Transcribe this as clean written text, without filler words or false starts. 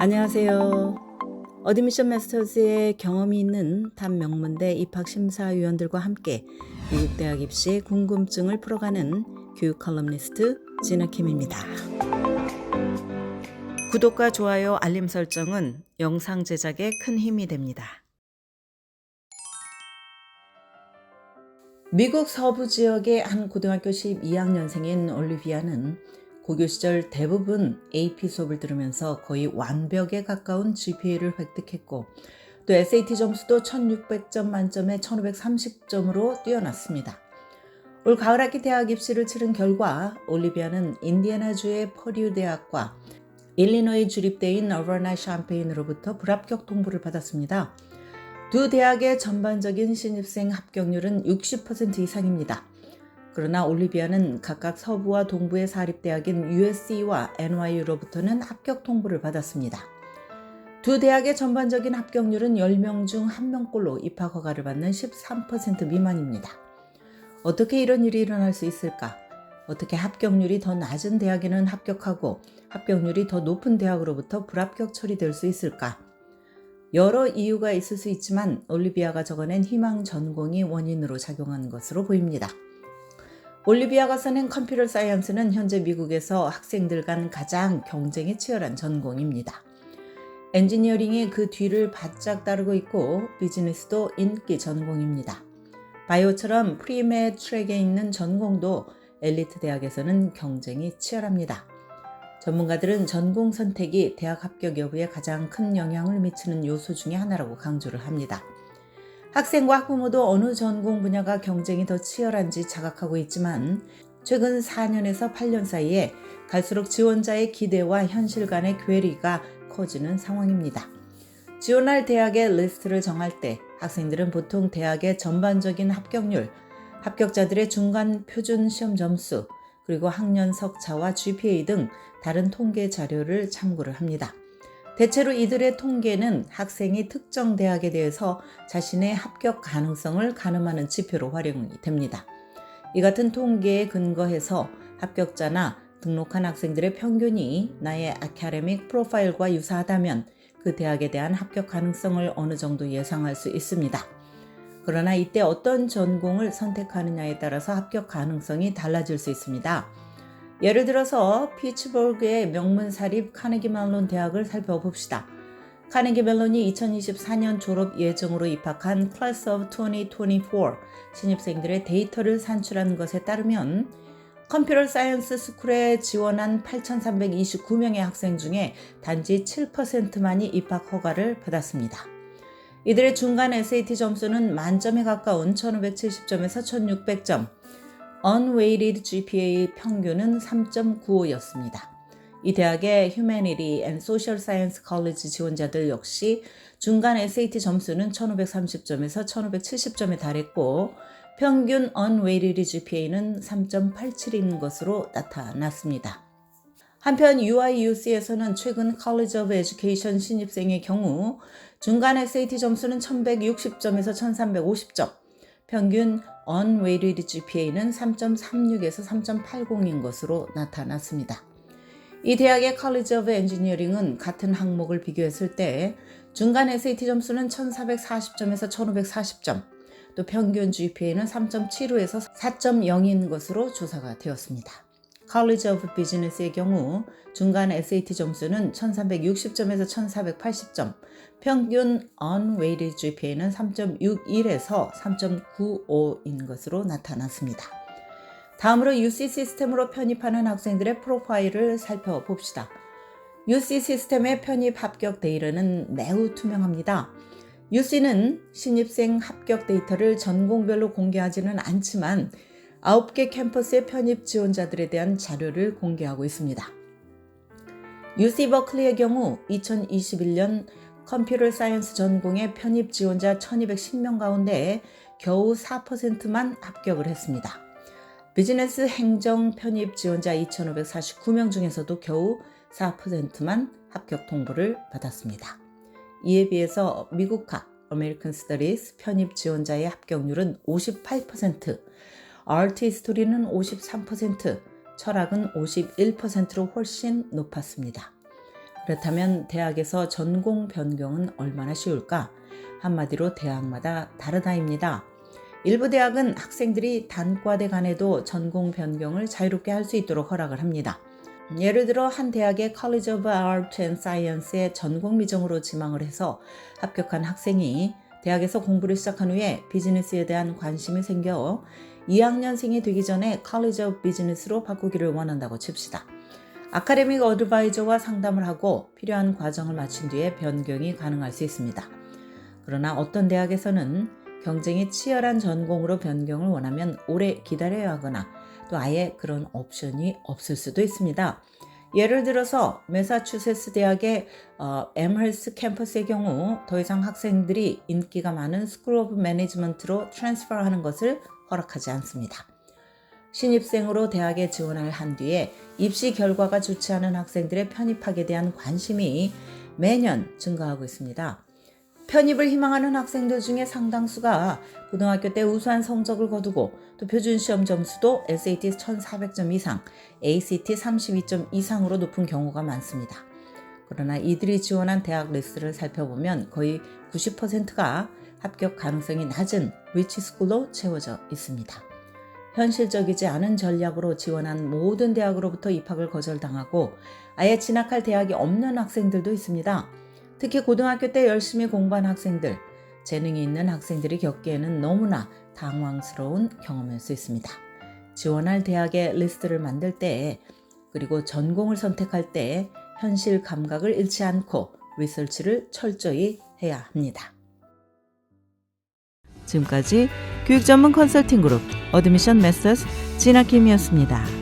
안녕하세요. 어드미션 마스터즈의 경험이 있는 탑 명문대 입학심사위원들과 함께 미국 대학 입시 궁금증을 풀어가는 교육 컬럼니스트 진아킴입니다. 구독과 좋아요, 알림 설정은 영상 제작에 큰 힘이 됩니다. 미국 서부 지역의 한 고등학교 12학년생인 올리비아는 고교 시절 대부분 AP 수업을 들으면서 거의 완벽에 가까운 GPA를 획득했고 또 SAT 점수도 1600점 만점에 1530점으로 뛰어났습니다. 올 가을학기 대학 입시를 치른 결과 올리비아는 인디애나주의 퍼듀 대학과 일리노이 주립대인 어버나 샴페인으로부터 불합격 통보를 받았습니다. 두 대학의 전반적인 신입생 합격률은 60% 이상입니다. 그러나 올리비아는 각각 서부와 동부의 사립대학인 USC와 NYU로부터는 합격 통보를 받았습니다. 두 대학의 전반적인 합격률은 10명 중 1명꼴로 입학 허가를 받는 13% 미만입니다. 어떻게 이런 일이 일어날 수 있을까? 어떻게 합격률이 더 낮은 대학에는 합격하고 합격률이 더 높은 대학으로부터 불합격 처리될 수 있을까? 여러 이유가 있을 수 있지만 올리비아가 적어낸 희망 전공이 원인으로 작용한 것으로 보입니다. 올리비아가 써낸 컴퓨터 사이언스는 현재 미국에서 학생들 간 가장 경쟁이 치열한 전공입니다. 엔지니어링이 그 뒤를 바짝 따르고 있고 비즈니스도 인기 전공입니다. 바이오처럼 프리메 트랙에 있는 전공도 엘리트 대학에서는 경쟁이 치열합니다. 전문가들은 전공 선택이 대학 합격 여부에 가장 큰 영향을 미치는 요소 중에 하나라고 강조를 합니다. 학생과 학부모도 어느 전공 분야가 경쟁이 더 치열한지 자각하고 있지만 최근 4년에서 8년 사이에 갈수록 지원자의 기대와 현실 간의 괴리가 커지는 상황입니다. 지원할 대학의 리스트를 정할 때 학생들은 보통 대학의 전반적인 합격률, 합격자들의 중간 표준 시험 점수, 그리고 학년 석차와 GPA 등 다른 통계 자료를 참고를 합니다. 대체로 이들의 통계는 학생이 특정 대학에 대해서 자신의 합격 가능성을 가늠하는 지표로 활용이 됩니다. 이 같은 통계에 근거해서 합격자나 등록한 학생들의 평균이 나의 아카데믹 프로파일과 유사하다면 그 대학에 대한 합격 가능성을 어느 정도 예상할 수 있습니다. 그러나 이때 어떤 전공을 선택하느냐에 따라서 합격 가능성이 달라질 수 있습니다. 예를 들어서 피츠버그의 명문 사립 카네기 멜론 대학을 살펴봅시다. 카네기 멜론이 2024년 졸업 예정으로 입학한 Class of 2024 신입생들의 데이터를 산출한 것에 따르면 컴퓨터 사이언스 스쿨에 지원한 8,329명의 학생 중에 단지 7%만이 입학 허가를 받았습니다. 이들의 중간 SAT 점수는 만점에 가까운 1570점에서 1600점, Unweighted GPA 평균은 3.95였습니다. 이 대학의 Humanity and Social Science College 지원자들 역시 중간 SAT 점수는 1530점에서 1570점에 달했고 평균 Unweighted GPA는 3.87인 것으로 나타났습니다. 한편 UIUC에서는 최근 College of Education 신입생의 경우 중간 SAT 점수는 1160점에서 1350점, 평균 Unweighted GPA는 3.36에서 3.80인 것으로 나타났습니다. 이 대학의 College of Engineering은 같은 항목을 비교했을 때 중간 SAT 점수는 1440점에서 1540점, 또 평균 GPA는 3.75에서 4.0인 것으로 조사가 되었습니다. College of Business의 경우 중간 SAT 점수는 1360점에서 1480점, 평균 Unweighted GPA는 3.61에서 3.95인 것으로 나타났습니다. 다음으로 UC 시스템으로 편입하는 학생들의 프로파일을 살펴봅시다. UC 시스템의 편입 합격 데이터는 매우 투명합니다. UC는 신입생 합격 데이터를 전공별로 공개하지는 않지만 9개 캠퍼스의 편입 지원자들에 대한 자료를 공개하고 있습니다. UC 버클리의 경우 2021년 컴퓨터 사이언스 전공의 편입 지원자 1210명 가운데 겨우 4%만 합격을 했습니다. 비즈니스 행정 편입 지원자 2549명 중에서도 겨우 4%만 합격 통보를 받았습니다. 이에 비해서 미국학, American Studies 편입 지원자의 합격률은 58%, 아트 히스토리는 53%, 철학은 51%로 훨씬 높았습니다. 그렇다면 대학에서 전공 변경은 얼마나 쉬울까? 한마디로 대학마다 다르다입니다. 일부 대학은 학생들이 단과대 간에도 전공 변경을 자유롭게 할 수 있도록 허락을 합니다. 예를 들어 한 대학의 College of Art and Science에 전공 미정으로 지망을 해서 합격한 학생이 대학에서 공부를 시작한 후에 비즈니스에 대한 관심이 생겨 2학년생이 되기 전에 College of Business로 바꾸기를 원한다고 칩시다. 아카데믹 어드바이저와 상담을 하고 필요한 과정을 마친 뒤에 변경이 가능할 수 있습니다. 그러나 어떤 대학에서는 경쟁이 치열한 전공으로 변경을 원하면 오래 기다려야 하거나 또 아예 그런 옵션이 없을 수도 있습니다. 예를 들어서 매사추세츠 대학의 엠허스트 캠퍼스의 경우 더 이상 학생들이 인기가 많은 스쿨 오브 매니지먼트로 트랜스퍼하는 것을 허락하지 않습니다. 신입생으로 대학에 지원을 한 뒤에 입시 결과가 좋지 않은 학생들의 편입학에 대한 관심이 매년 증가하고 있습니다. 편입을 희망하는 학생들 중에 상당수가 고등학교 때 우수한 성적을 거두고 또 표준시험 점수도 SAT 1400점 이상, ACT 32점 이상으로 높은 경우가 많습니다. 그러나 이들이 지원한 대학 리스트를 살펴보면 거의 90%가 합격 가능성이 낮은 리치 스쿨로 채워져 있습니다. 현실적이지 않은 전략으로 지원한 모든 대학으로부터 입학을 거절당하고 아예 진학할 대학이 없는 학생들도 있습니다. 특히 고등학교 때 열심히 공부한 학생들, 재능이 있는 학생들이 겪기에는 너무나 당황스러운 경험일 수 있습니다. 지원할 대학의 리스트를 만들 때 그리고 전공을 선택할 때 현실 감각을 잃지 않고 리서치를 철저히 해야 합니다. 지금까지 교육 전문 컨설팅 그룹 어드미션 메서스 진아킴이었습니다.